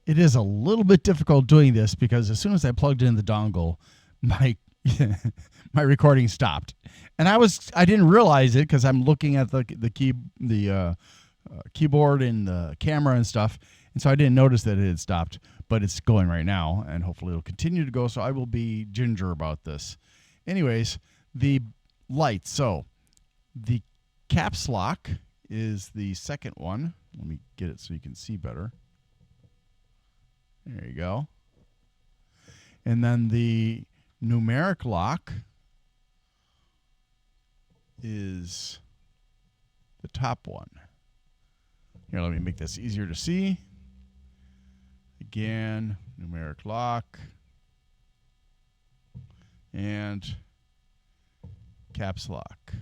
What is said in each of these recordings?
It is a little bit difficult doing this because as soon as I plugged in the dongle, my my recording stopped, and I didn't realize it because I'm looking at the keyboard and the camera and stuff, and so I didn't notice that it had stopped. But it's going right now, and hopefully it'll continue to go. So I will be ginger about this. Anyways, the lights. So the caps lock is the second one. Let me get it so you can see better. There you go. And then the numeric lock is the top one. Here, let me make this easier to see. Again, numeric lock and caps lock.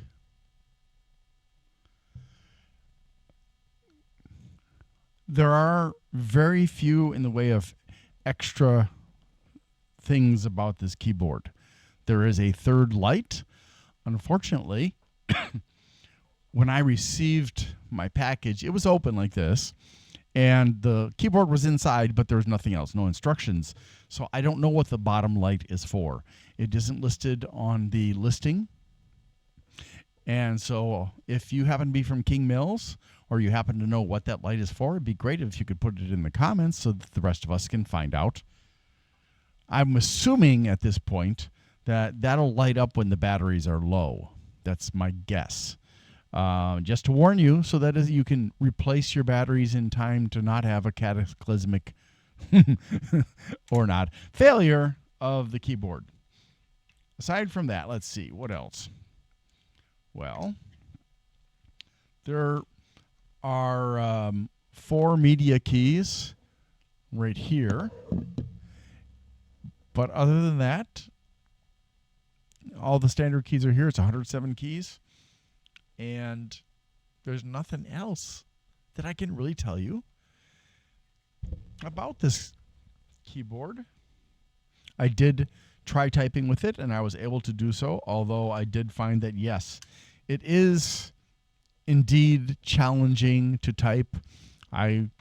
There are very few in the way of extra things about this keyboard. There is a third light. Unfortunately, when I received my package, it was open like this, and the keyboard was inside, but there was nothing else, no instructions. So I don't know what the bottom light is for. It isn't listed on the listing. And so if you happen to be from King Mills, or you happen to know what that light is for, it'd be great if you could put it in the comments so that the rest of us can find out. I'm assuming at this point that that'll light up when the batteries are low. That's my guess. Just to warn you so that you can replace your batteries in time to not have a cataclysmic or not failure of the keyboard. Aside from that, let's see, what else? Well, there are 4 media keys right here. But other than that, all the standard keys are here. It's 107 keys. And there's nothing else that I can really tell you about this keyboard. I did try typing with it, and I was able to do so, although I did find that, yes, it is indeed challenging to type. I'm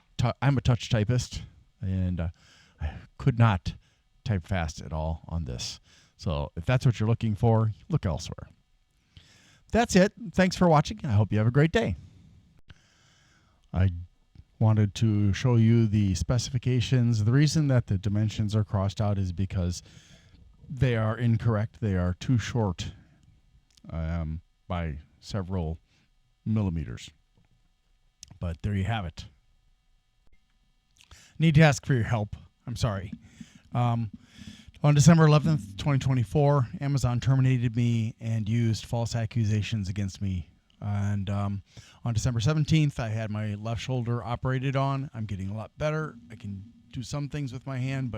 a touch typist, and I could not type fast at all on this. So if that's what you're looking for, look elsewhere. That's it. Thanks for watching. I hope you have a great day. I wanted to show you the specifications. The reason that the dimensions are crossed out is because they are incorrect. They are too short by several millimeters. But there you have it. Need to ask for your help. I'm sorry. On December 11th, 2024, Amazon terminated me and used false accusations against me. And on December 17th, I had my left shoulder operated on. I'm getting a lot better. I can do some things with my hand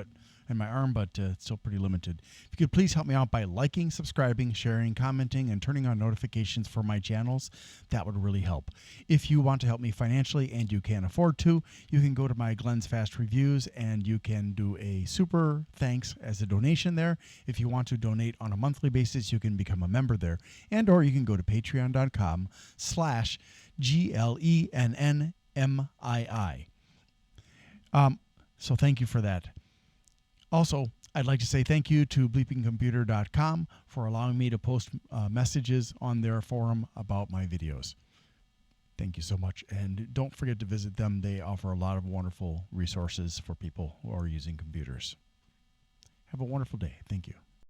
and my arm, but it's still pretty limited. If you could please help me out by liking, subscribing, sharing, commenting, and turning on notifications for my channels, that would really help. If you want to help me financially and you can afford to, you can go to my Glenn's Fast Reviews and you can do a super thanks as a donation there. If you want to donate on a monthly basis, you can become a member there. And or you can go to patreon.com/GLENNMII. So thank you for that. Also, I'd like to say thank you to bleepingcomputer.com for allowing me to post messages on their forum about my videos. Thank you so much. And don't forget to visit them. They offer a lot of wonderful resources for people who are using computers. Have a wonderful day. Thank you.